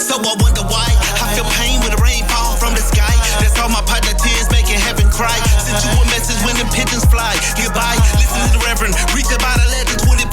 So I wonder why I feel pain when the rain fall from the sky. That's all my partner tears making heaven cry. Send you a message when the pigeons fly. Goodbye, listen to the Reverend, reach about a legend 24/7.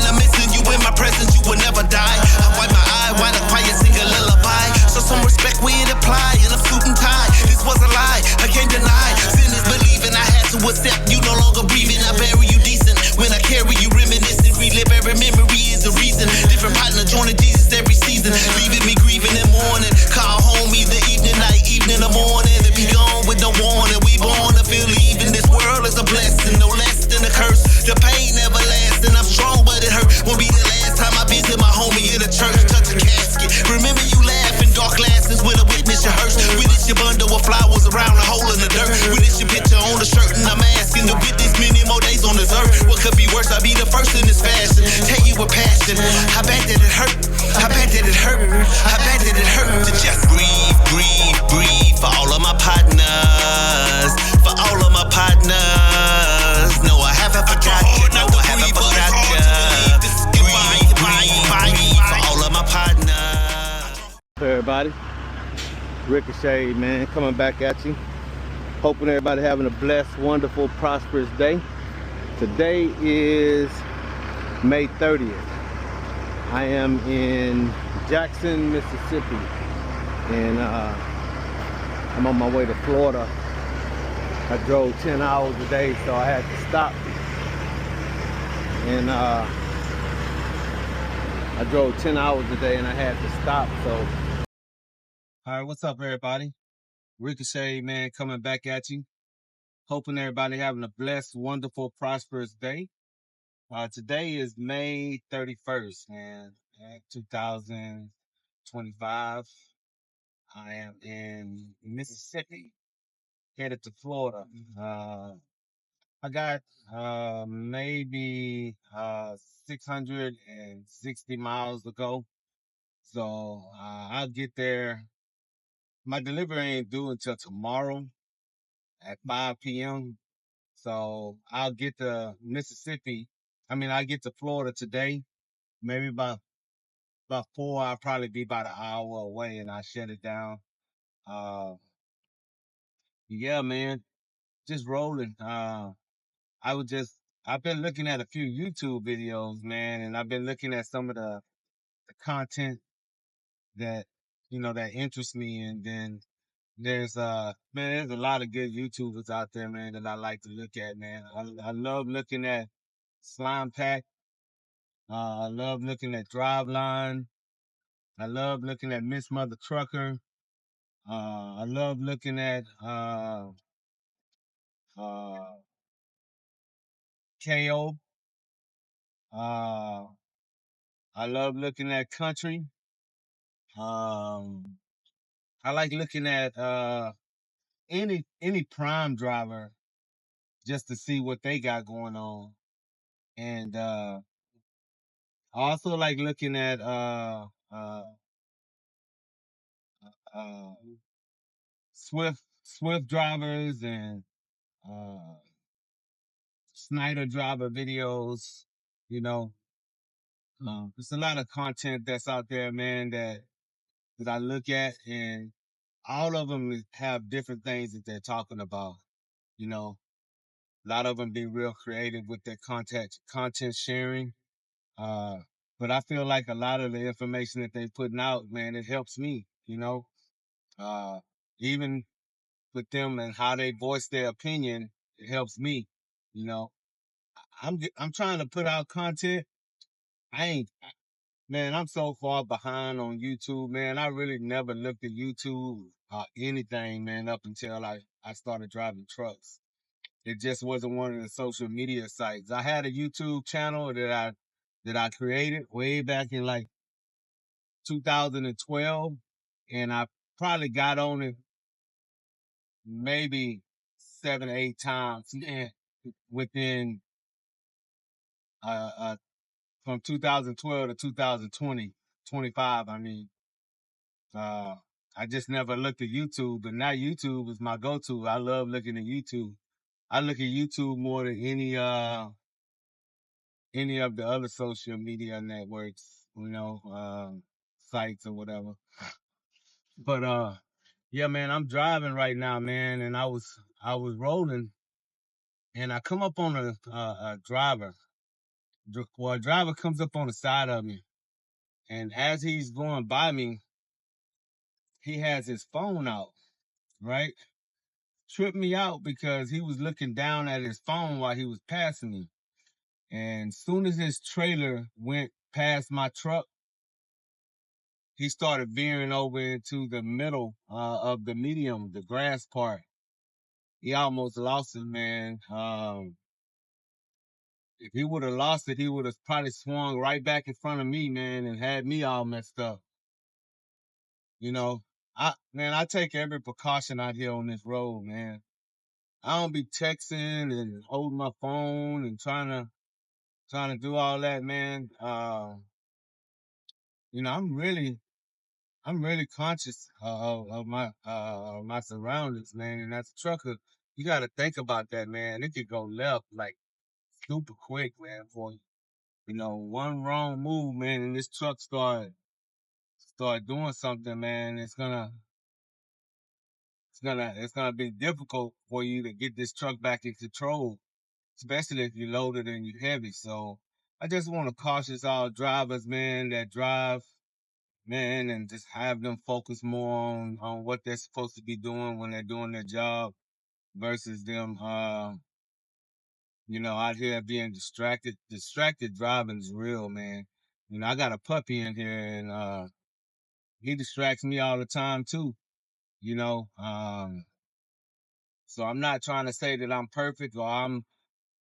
I'm missing you in my presence, you will never die. I wipe my eye while the quiet sing a lullaby. So some respect we apply in a suit and tie. This was a lie, I can't deny. Sin is believing, I had to accept you no longer breathing. I bury you decent when I carry you reminiscing. Relive every memory is a reason. Different partner joining Jesus every season. Leaving me grieving in morning. Call home either evening, night, evening, or morning. And be gone with no warning. We born to feel leaving. This world is a blessing, no less than a curse. The pain never lasts, and I'm strong, but it hurt. Won't be the last time I visit my homie in the church. Touch a casket. Remember you laughing, dark glasses with a witness your hearse. Witness your bundle of flowers around a hole in the dirt. Witness your picture on the shirt, and I'm asking to witness many more days on this earth. What could be worse? I'll be the first in this fashion. Tell you with passion. How bad did it hurt? How bad did it hurt? How bad did it hurt to just breathe, breathe, breathe for all of my partners, for all of my partners. No, I haven't forgot you. No, I haven't forgot you. Breathe, breathe, breathe for all of my partners. Hey everybody, Ricochet, man, coming back at you. Hoping everybody having a blessed, wonderful, prosperous day. Today is May 30th. I am in Jackson, Mississippi, and I'm on my way to Florida. I drove 10 hours a day, so I had to stop. And I drove 10 hours a day and I had to stop, so. All right, what's up everybody? Ricochet, man, coming back at you. Hoping everybody having a blessed, wonderful, prosperous day. Today is May 31st, man, 2025. I am in Mississippi, headed to Florida. I got maybe 660 miles to go. So I'll get there. My delivery ain't due until tomorrow at 5 p.m. So I'll get to I'll get to Florida today. Maybe about 4, I'll probably be about an hour away and I'll shut it down. Yeah, man, just rolling. I've been looking at a few YouTube videos, man, and I've been looking at some of the content that interests me. And then there's there's a lot of good YouTubers out there, man, that I like to look at, man. I love looking at Slime Pack. I love looking at Driveline. I love looking at Miss Mother Trucker. I love looking at KO. I love looking at Country. I like looking at any prime driver just to see what they got going on. And I also like looking at uh, Swift drivers and uh, Snyder driver videos. You know, there's a lot of content that's out there, man, that I look at, and all of them have different things that they're talking about. You know, a lot of them be real creative with their content sharing. But I feel like a lot of the information that they putting out, man, it helps me, even with them and how they voice their opinion, it helps me, you know. I'm trying to put out content. I ain't, man, I'm so far behind on YouTube, man. I really never looked at YouTube or anything, man, up until I started driving trucks. It just wasn't one of the social media sites. I had a YouTube channel that I created way back in like 2012, and I probably got on it maybe 7 or 8 times within from 2012 to 2020, 25. I mean, I just never looked at YouTube, but now YouTube is my go-to. I love looking at YouTube. I look at YouTube more than any of the other social media networks, sites or whatever. But yeah, man, I'm driving right now, man, and I was rolling, and I come up on a driver. Well, a driver comes up on the side of me, and as he's going by me, he has his phone out, right? Tripped me out because he was looking down at his phone while he was passing me. And soon as his trailer went past my truck, he started veering over into the middle of the medium, the grass part. He almost lost it, man. If he would have lost it, he would have probably swung right back in front of me, man, and had me all messed up. You know, I take every precaution out here on this road, man. I don't be texting and holding my phone and trying to do all that, man. I'm really conscious of my surroundings, man. And as a trucker, you got to think about that, man. It could go left like super quick, man. For one wrong move, man, and this truck start doing something, man. It's gonna be difficult for you to get this truck back in control, especially if you're loaded and you're heavy. So I just want to caution all drivers, man, that drive, man, and just have them focus more on what they're supposed to be doing when they're doing their job versus them, out here being distracted. Distracted driving is real, man. I got a puppy in here and he distracts me all the time too, you know. So I'm not trying to say that I'm perfect or I'm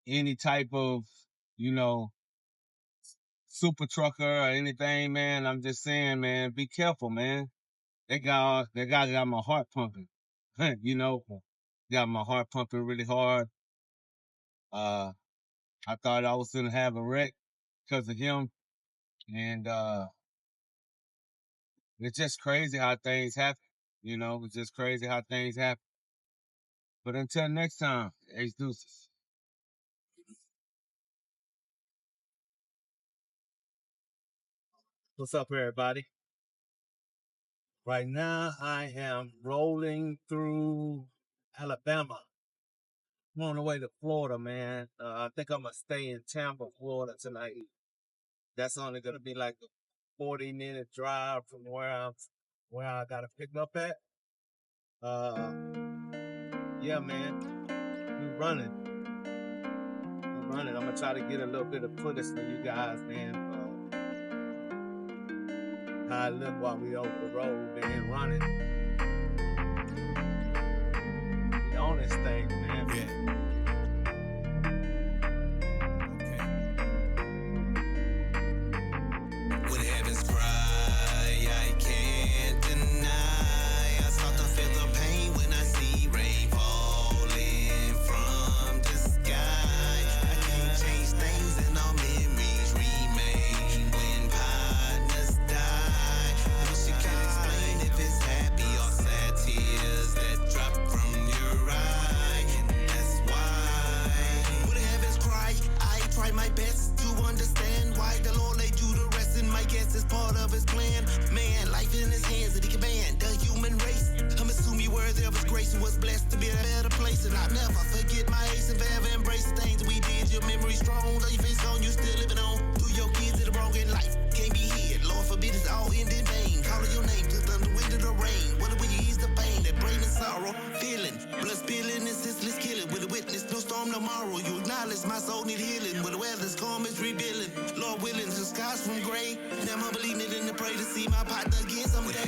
any type of, you know, super trucker or anything, man. I'm just saying, man, be careful, man. That guy got my heart pumping. Got my heart pumping really hard. I thought I was gonna have a wreck because of him. And it's just crazy how things happen. It's just crazy how things happen. But until next time, ace deuces. What's up, everybody? Right now, I am rolling through Alabama. I'm on the way to Florida, man. I think I'm gonna stay in Tampa, Florida tonight. That's only gonna be like a 40-minute drive from where I gotta pick up at. Yeah, man, we're running. I'm gonna try to get a little bit of footage for you guys, man. How I look while we over the road, man, running. We on this thing, man. Yeah. When heavens cry, I can't deny. I start to feel the pain when I see rain falling from the sky. I can't change things and all memories remain when partners die. I wish you could explain if it's happy or sad tears that drop from your eye. And that's why when heavens cry, I try my best to understand why the Lord laid you to rest. And my guess is part of his plan. Man, life in his hands that he command the human race. I'm assuming you're worthy of his grace and was blessed to be in a better place. And I'll never forget my ace and forever embrace the things we did. Your memory strong, though your face on, you still living on. Through your kids to the wrong in life. Can't be hid, Lord forbid it's all end in vain. Calling your name to thunder, wind and the rain. What will you ease the pain that brain and sorrow? Feeling, blood spilling and senseless killing. With a witness, no storm tomorrow. You acknowledge my soul need healing. When the weather's calm, it's rebuilding. Lord willing, the skies from gray. And I'm believing it and pray to see my partner again someday.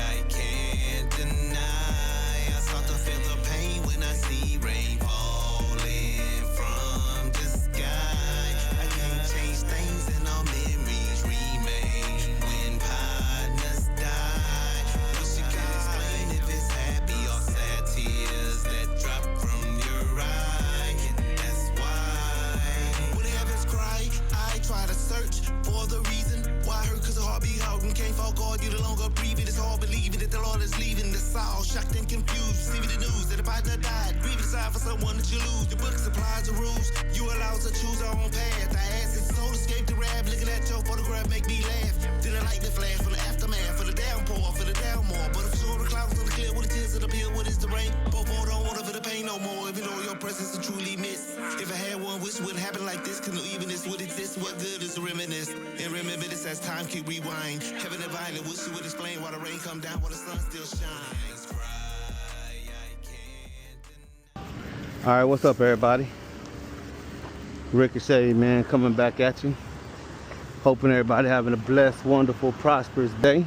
I can't deny. I start to feel the pain when I see rain falling from the sky. I can't change things and all memories remain when partners die. Wish you could explain if it's happy or sad tears that drop from your eye. And that's why when the heavens cry, I try to search for the reason why I hurt, cause the heart be hurting. Can't fall God, you no longer breathing. It's hard believing that the Lord is leaving. The soul shocked and confused, receiving the news that a partner died. Grieving aside for someone that you lose. The book supplies the rules, you allow us to choose our own path. I ask it so whole escape the rap. Looking at your photograph make me laugh. Then I like the flash for the aftermath, for the downpour, for the downmore. But if sure the clouds on the clear, what it is in the pill, what is the rain? Both all don't want to feel the pain no more. If you know your presence to truly miss. If I had one wish, wouldn't happen like this. Cause no evenness would exist. What good is to reminisce? And remember this as time keep rewind. Heaven divine, I wish you would explain why the rain come down while the sun still shines. All right, what's up, everybody? Ricochet, man, coming back at you. Hoping everybody having a blessed, wonderful, prosperous day.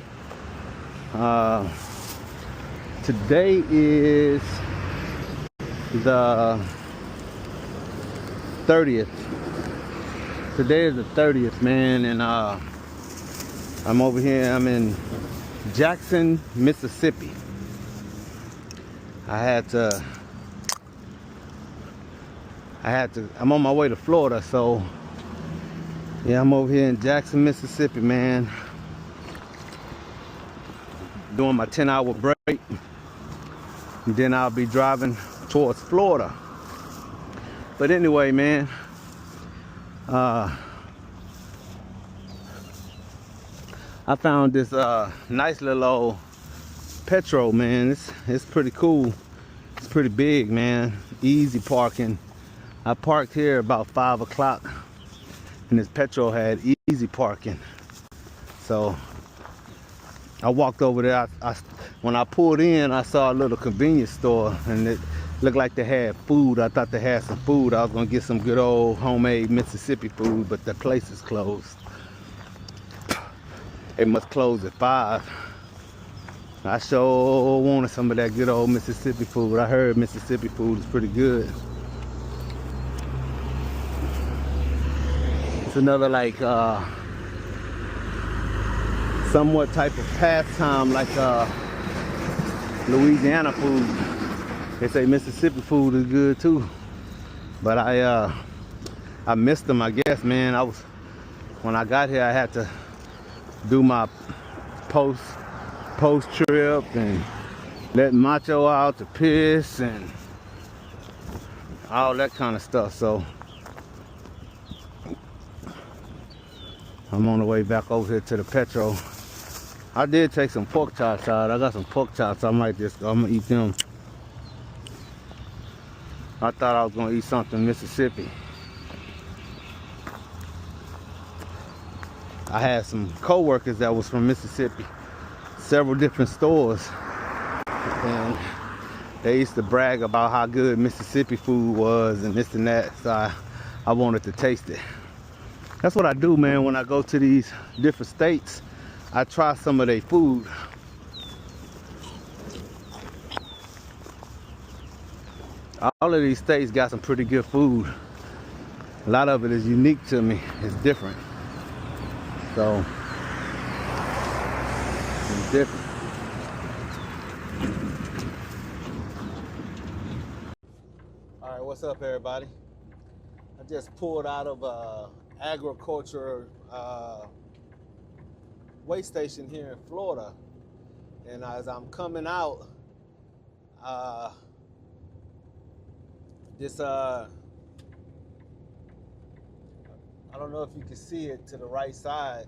Today is the 30th. Today is the 30th, man, and I'm over here. I'm in Jackson, Mississippi. I'm on my way to Florida, so yeah, I'm over here in Jackson, Mississippi, man. Doing my 10-hour break. And then I'll be driving towards Florida. But anyway, man, I found this nice little old Petro, man. It's pretty cool. It's pretty big, man. Easy parking. I parked here about 5 o'clock, and this Petro had easy parking. So I walked over there. When I pulled in, I saw a little convenience store, and it looked like they had food. I thought they had some food. I was gonna get some good old homemade Mississippi food, but the place is closed. It must close at 5. I sure wanted some of that good old Mississippi food. I heard Mississippi food is pretty good. It's another like somewhat type of pastime, like Louisiana food. They say Mississippi food is good too, but I missed them, I guess, man. When I got here, I had to do my post trip and let Macho out to piss and all that kind of stuff. So I'm on the way back over here to the Petro. I did take some pork chops out. I got some pork chops. I'm gonna eat them. I thought I was gonna eat something Mississippi. I had some co-workers that was from Mississippi, several different stores, and they used to brag about how good Mississippi food was and this and that. So I wanted to taste it. That's what I do, man. When I go to these different states, I try some of their food. All of these states got some pretty good food. A lot of it is unique to me. It's different. So, it's different. All right, what's up, everybody? I just pulled out of agriculture way station here in Florida, and as I'm coming out, this I don't know if you can see it to the right side,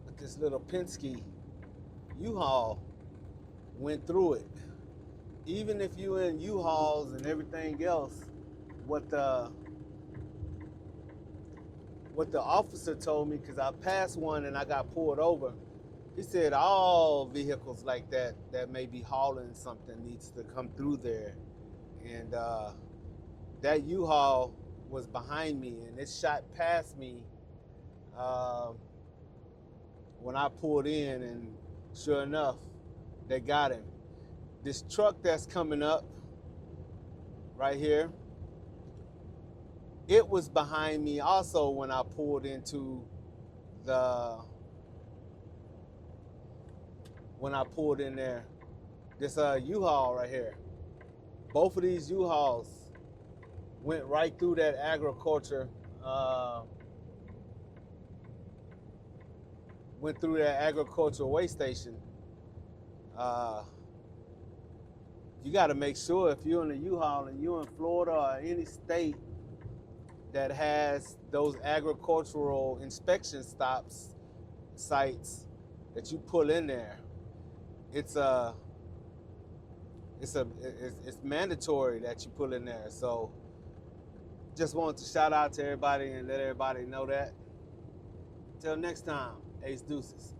but this little Penske U-Haul went through it. Even if you in U-Hauls and everything else, what the officer told me, because I passed one and I got pulled over, he said all vehicles like that may be hauling something needs to come through there. And that U-Haul was behind me, and it shot past me when I pulled in, and sure enough, they got him. This truck that's coming up right here, it was behind me also when I pulled into when I pulled in there. This U-Haul right here. Both of these U-Hauls went right through that agriculture, went through that agricultural way station. You got to make sure if you're in a U-Haul and you're in Florida or any state that has those agricultural inspection sites that you pull in there. It's mandatory that you pull in there. So just wanted to shout out to everybody and let everybody know that. Till next time, Ace Deuces.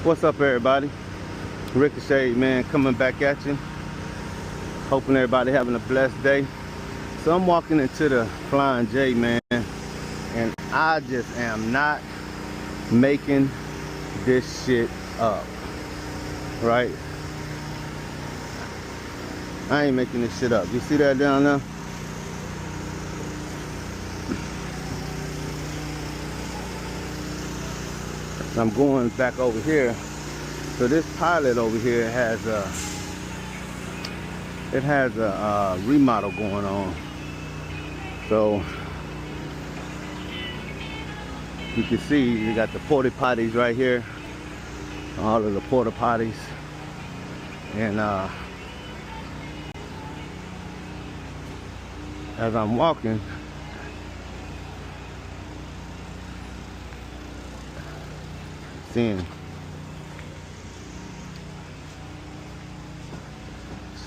What's up, everybody? Ricochet, man, coming back at you. Hoping everybody having a blessed day. So I'm walking into the Flying J, man, and I just am not making this shit up, right? I ain't making this shit up. You see that down there? I'm going back over here. So this pilot over here has a remodel going on. So you can see you got the porta potties right here, all of the porta potties, and as I'm walking, seeing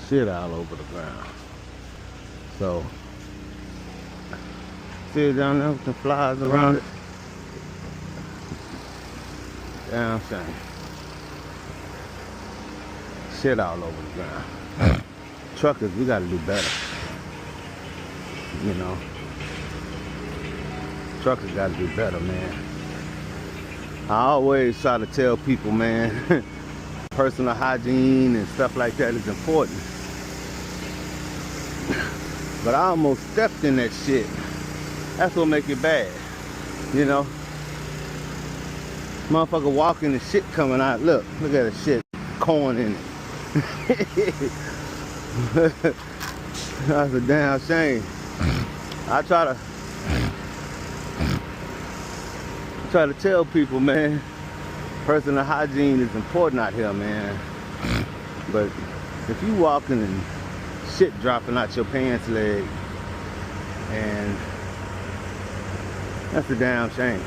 shit all over the ground. So see it down there with the flies around it? Damn shame. Shit all over the ground. Truckers, we gotta do better. You know, truckers gotta do better, man. I always try to tell people, man, personal hygiene and stuff like that is important. But I almost stepped in that shit. That's what make it bad, you know? Motherfucker walking and shit coming out. Look at the shit, corn in it. That's a damn shame. I try to tell people, man, personal hygiene is important out here, man. But if you walking and shit dropping out your pants leg, and that's a damn shame.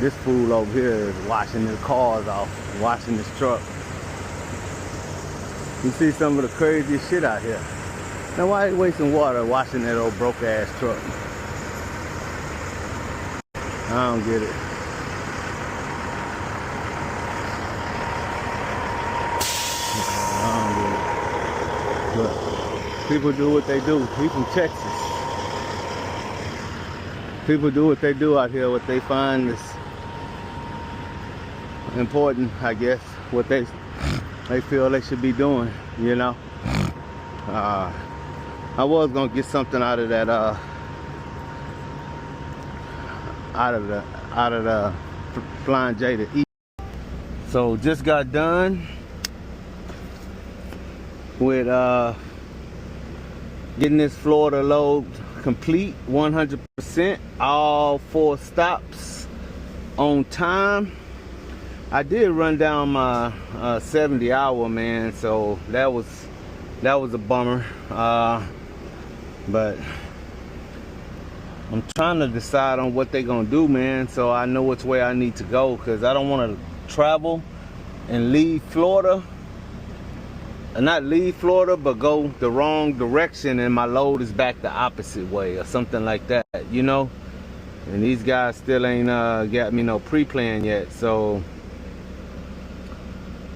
This fool over here is washing his cars off, washing his truck. You see some of the craziest shit out here. Now why are you wasting water washing that old broke ass truck? I don't get it. I don't get it. But people do what they do. We from Texas. People do what they do out here, what they find is important, I guess, what they feel they should be doing, you know. I was gonna get something out of that out of the Flying J to eat. So just got done with getting this Florida load complete 100%, all 4 stops on time. I did run down my 70 hour, man, so that was a bummer. But I'm trying to decide on what they're gonna do, man, so I know which way I need to go, because I don't want to travel and leave Florida, not leave Florida, but go the wrong direction and my load is back the opposite way or something like that, you know. And these guys still ain't got me no pre-plan yet, so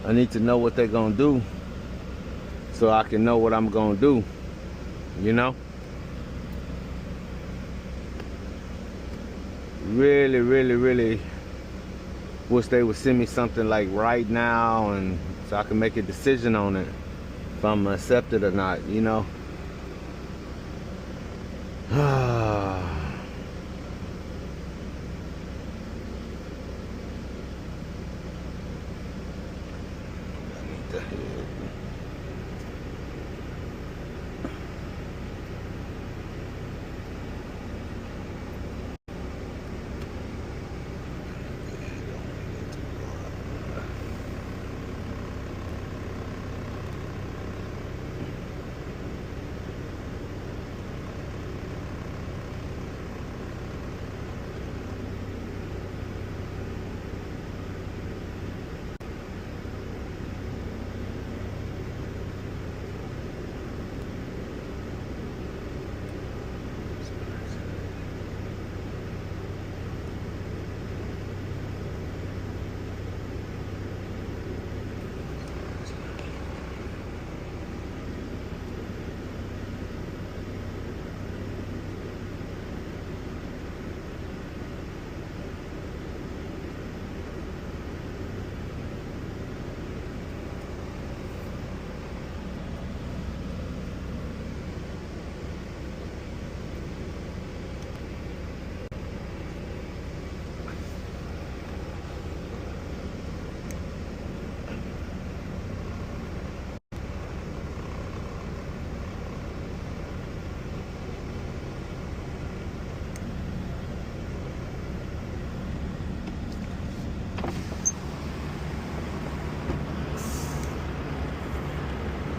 I need to know what they're gonna do so I can know what I'm gonna do, you know. Really, really, really wish they would send me something like right now, and so I can make a decision on it if I'm accepted or not, you know.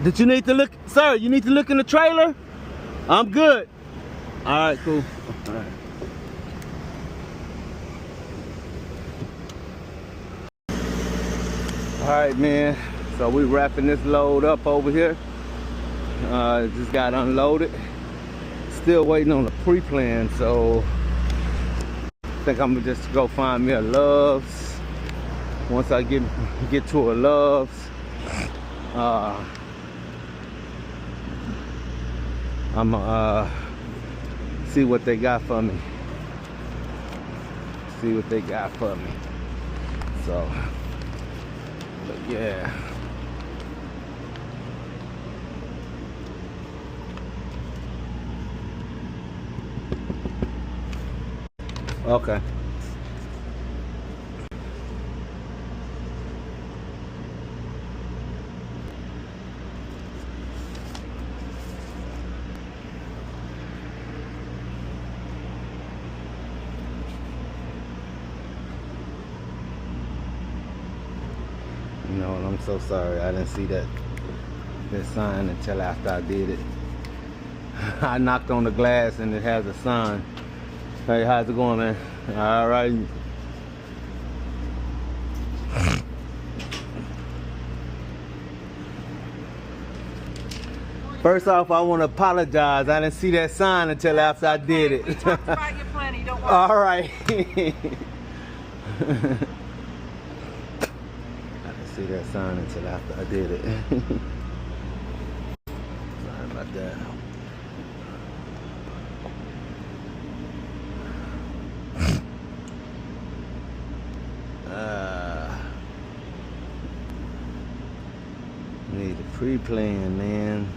Did you need to look, sir? You need to look in the trailer? I'm good. All right, cool. All right. All right, man. So we wrapping this load up over here. Just got unloaded. Still waiting on the pre-plan, so I think I'm gonna just go find me a Love's. Once I get to a Love's, I'm gonna see what they got for me. See what they got for me. So, but yeah. Okay. You know, and I'm so sorry. I didn't see that sign until after I did it. I knocked on the glass and it has a sign. Hey, how's it going, man? All right. First off, I want to apologize. I didn't see that sign until after I did it. We talked about you plenty, don't worry. All right. I didn't see that sign until after I did it. Sorry about that. Need a pre-plan, man.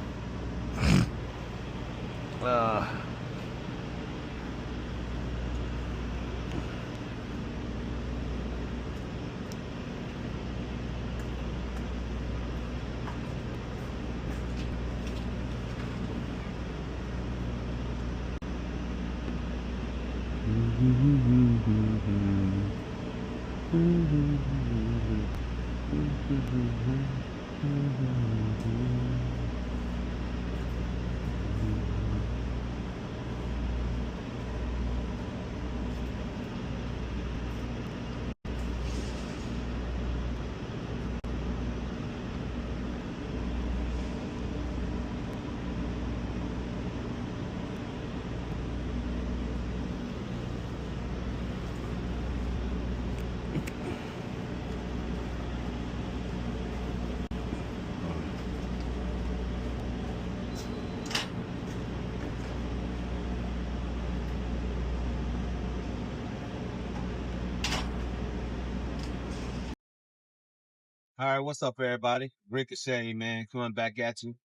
All right, what's up, everybody? Ricochet, man, coming back at you.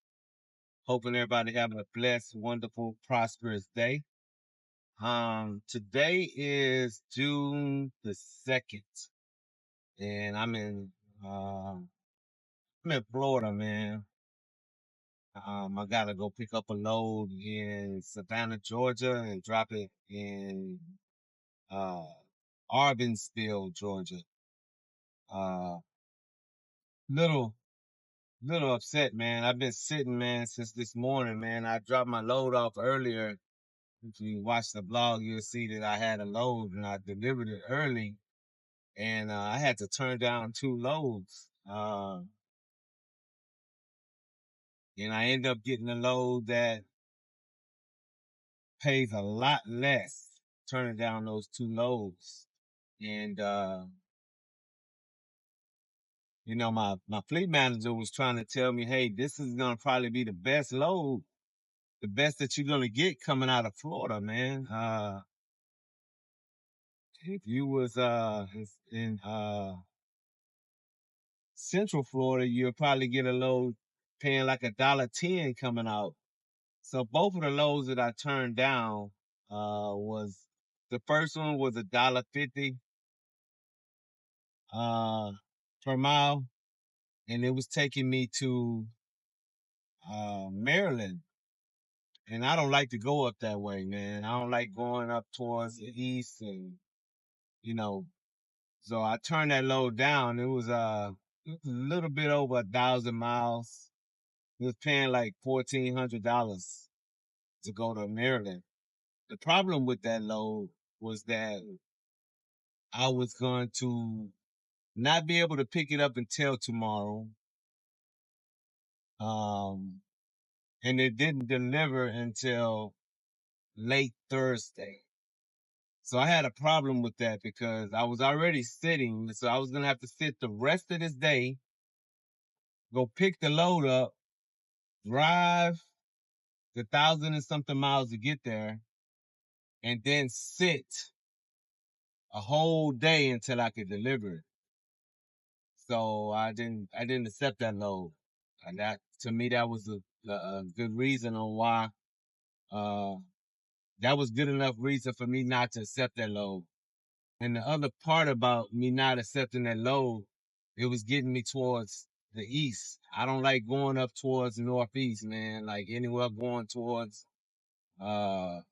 Hoping everybody having a blessed, wonderful, prosperous day. Today is June the 2nd, and I'm in Florida, man. I gotta go pick up a load in Savannah, Georgia, and drop it in Arbinsville, Georgia. Little upset, man. I've been sitting, man, since this morning, man. I dropped my load off earlier. If you watch the blog, you'll see that I had a load and I delivered it early, and I had to turn down 2 loads. And I ended up getting a load that pays a lot less, turning down those 2 loads. And, you know, my fleet manager was trying to tell me, hey, this is going to probably be the best load, the best that you're going to get coming out of Florida, man. If you was in Central Florida, you'll probably get a load paying like $1.10 coming out. So both of the loads that I turned down was, the first one was $1.50 per mile, and it was taking me to Maryland. And I don't like to go up that way, man. I don't like going up towards the east, and you know, so I turned that load down. It was a little bit over 1,000 miles. was paying like $1,400 to go to Maryland. The problem with that load was that I was going to not be able to pick it up until tomorrow. And it didn't deliver until late Thursday. So I had a problem with that because I was already sitting. So I was going to have to sit the rest of this day, go pick the load up, drive the 1,000 and something miles to get there, and then sit a whole day until I could deliver it. So I didn't accept that load. And that, to me, that was a good reason on why, that was good enough reason for me not to accept that load. And the other part about me not accepting that load, it was getting me towards the east. I don't like going up towards the northeast, man. Like anywhere going towards the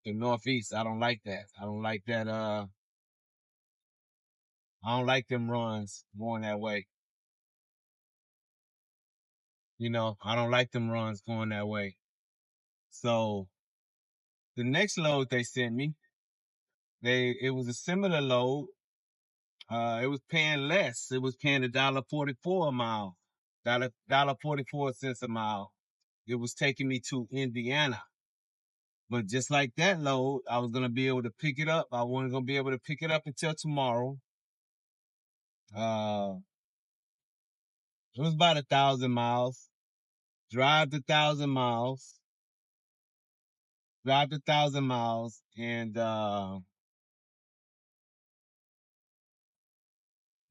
northeast. I don't like that. I don't like that I don't like them runs going that way. You know, I don't like them runs going that way. So the next load they sent me, it was a similar load. It was paying less. It was paying $1.44 a mile, $1.44 a mile. It was taking me to Indiana. But just like that load, I was gonna be able to pick it up. I wasn't gonna be able to pick it up until tomorrow. Uh, it was about 1,000 miles. Drive the 1,000 miles. Drive the 1,000 miles, and drive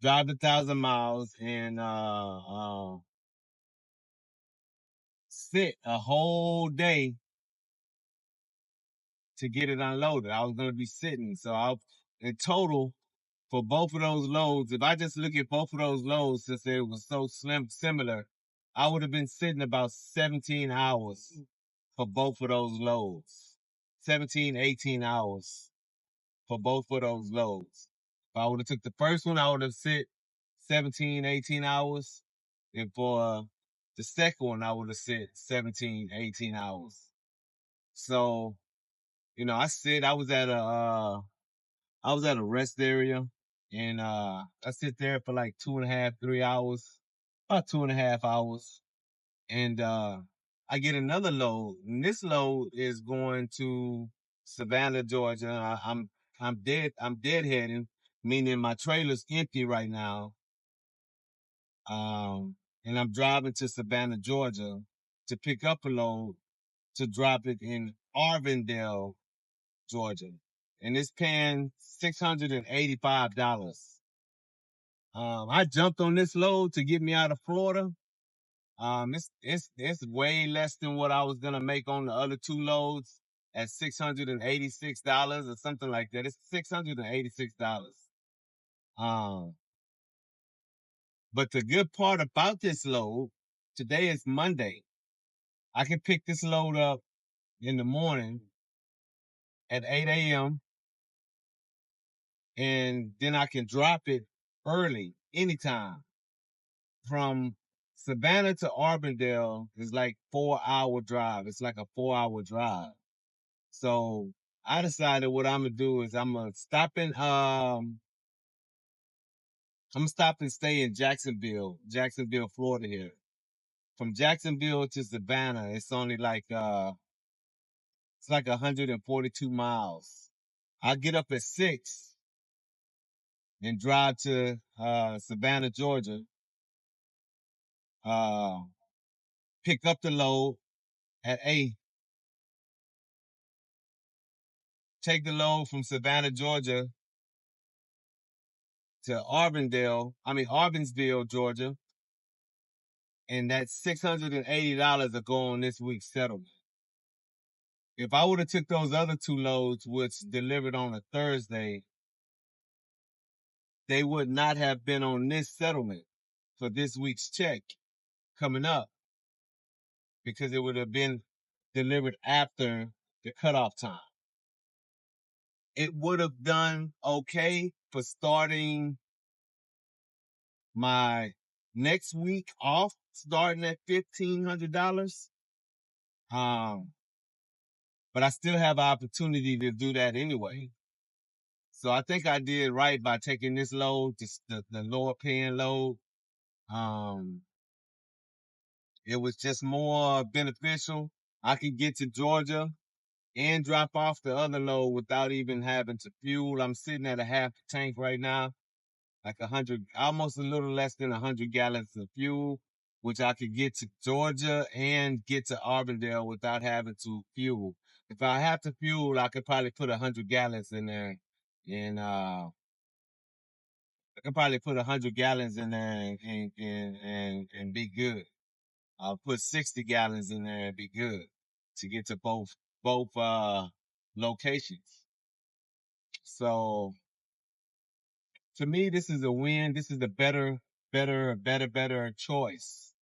the 1,000 miles and sit a whole day to get it unloaded. I was gonna be sitting, so in total for both of those loads, if I just look at both of those loads, since they were so similar, I would have been sitting about 17 hours for both of those loads. 17, 18 hours for both of those loads. If I would have took the first one, I would have sit 17, 18 hours. And for the second one, I would have sit 17, 18 hours. So, you know, I was at a rest area, and I sit there for like 2.5, 3 hours, about 2.5 hours. And I get another load. And this load is going to Savannah, Georgia. I'm deadheading, meaning my trailer's empty right now. And I'm driving to Savannah, Georgia to pick up a load to drop it in Arvindale, Georgia. And it's paying $685. I jumped on this load to get me out of Florida. It's way less than what I was gonna make on the other two loads at $686 or something like that. It's $686. But the good part about this load, today is Monday. I can pick this load up in the morning at 8 a.m. and then I can drop it early, anytime. From Savannah to Arbandale is like 4 hour drive. It's like a 4 hour drive. So I decided what I'm gonna do is I'm gonna stop and stay in Jacksonville, Florida here. From Jacksonville to Savannah, it's only like it's like 142 miles. I get up at 6 and drive to Savannah, Georgia. Pick up the load at 8. Take the load from Savannah, Georgia to Arbinsville, Georgia. And that's $680 to go on this week's settlement. If I would have took those other two loads, which delivered on a Thursday, they would not have been on this settlement for this week's check coming up, because it would have been delivered after the cutoff time. It would have done okay for starting my next week off, starting at $1,500. But I still have an opportunity to do that anyway. So I think I did right by taking this load, the lower paying load. It was just more beneficial. I could get to Georgia and drop off the other load without even having to fuel. I'm sitting at a half tank right now, like 100, almost a little less than 100 gallons of fuel, which I could get to Georgia and get to Auburndale without having to fuel. If I have to fuel, I could probably put 100 gallons in there, and I could probably put 100 gallons in there and be good. I'll put 60 gallons in there and be good to get to both locations. So to me, this is a win. This is a better choice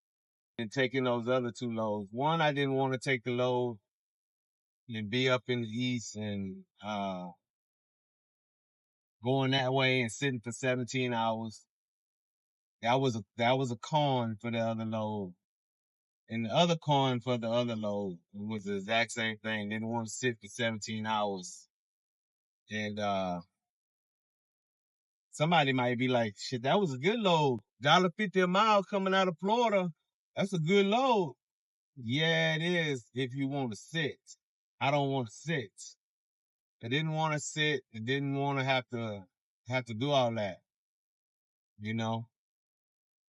than taking those other two loads. One, I didn't want to take the load and be up in the east and going that way and sitting for 17 hours. That was a con for the other load. And the other con for the other load was the exact same thing. Didn't want to sit for 17 hours. And somebody might be like, shit, that was a good load. $1.50 a mile coming out of Florida. That's a good load. Yeah, it is if you want to sit. I don't want to sit. I didn't want to sit. I didn't want to have to do all that. You know?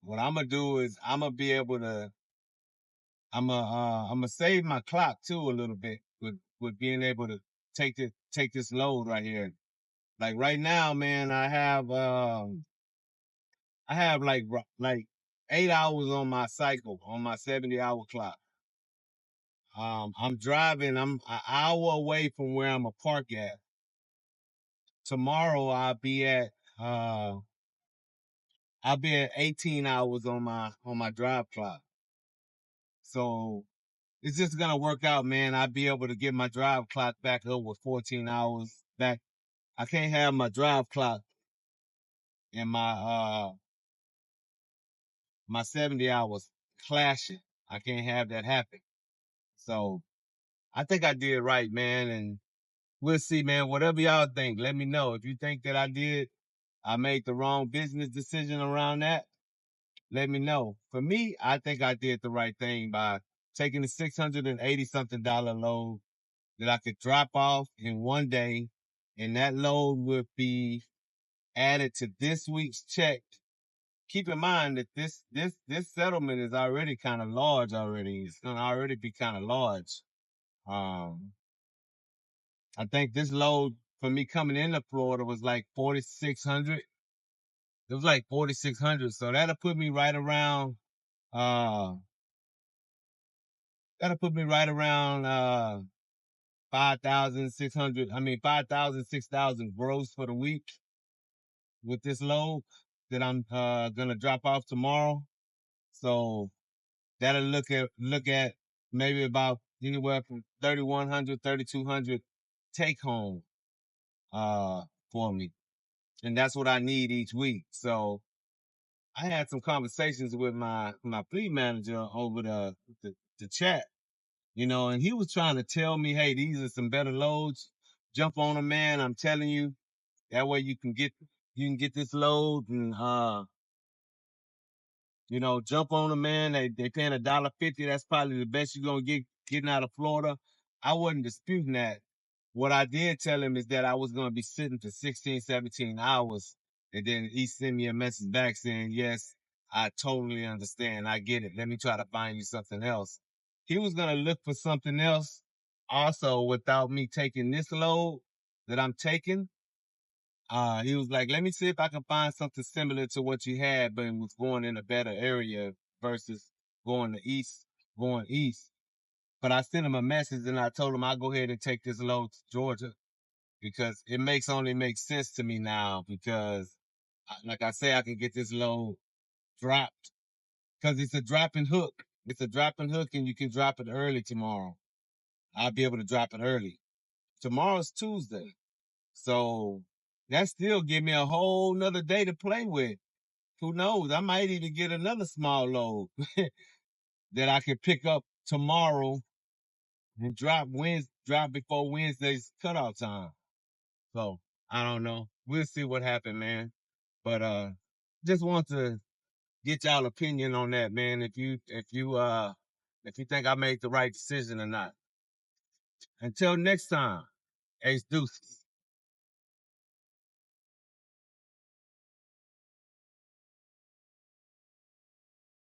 What I'm gonna do is I'm gonna be able to I'm gonna save my clock too a little bit with being able to take this load right here. Like right now, man, I have like 8 hours on my cycle, on my 70-hour clock. I'm driving, I'm an hour away from where I'm a park at. Tomorrow I'll be at 18 hours on my drive clock. So it's just gonna work out, man. I'll be able to get my drive clock back up with 14 hours back. I can't have my drive clock and my 70 hours clashing. I can't have that happen. So I think I did right, man. And we'll see, man. Whatever y'all think, let me know. If you think that I made the wrong business decision around that, let me know. For me, I think I did the right thing by taking the $680 something load that I could drop off in one day, and that load would be added to this week's check. Keep in mind that this settlement is already kind of large already. It's gonna already be kind of large. I think this load for me coming into Florida was like 4,600. It was like 4,600. So uh, that'll put me right around 5,600. I mean, 5,000, 6,000 gross for the week with this load that I'm gonna drop off tomorrow. So that'll look at maybe about anywhere from 3,100, 3,200 take home for me. And that's what I need each week. So I had some conversations with my fleet manager over the chat, and he was trying to tell me, hey, these are some better loads. Jump on them, man. I'm telling you, that way you can get this load and jump on them, man. They paying $1.50. That's probably the best you're gonna get getting out of Florida. I wasn't disputing that. What I did tell him is that I was gonna be sitting for 16, 17 hours, and then he sent me a message back saying, yes, I totally understand. I get it. Let me try to find you something else. He was gonna look for something else also without me taking this load that I'm taking. He was like, let me see if I can find something similar to what you had, but it was going in a better area versus going east. But I sent him a message and I told him I'll go ahead and take this load to Georgia because it only makes sense to me now because, like I say, I can get this load dropped because it's a dropping hook. It's a dropping hook and you can drop it early tomorrow. I'll be able to drop it early. Tomorrow's Tuesday. So that still give me a whole nother day to play with who knows? I might even get another small load that I can pick up tomorrow and drop before Wednesday's cutoff time. So I don't know. We'll see what happens, man. But just want to get y'all opinion on that, man. If you think I made the right decision or not. Until next time, Ace Deuces.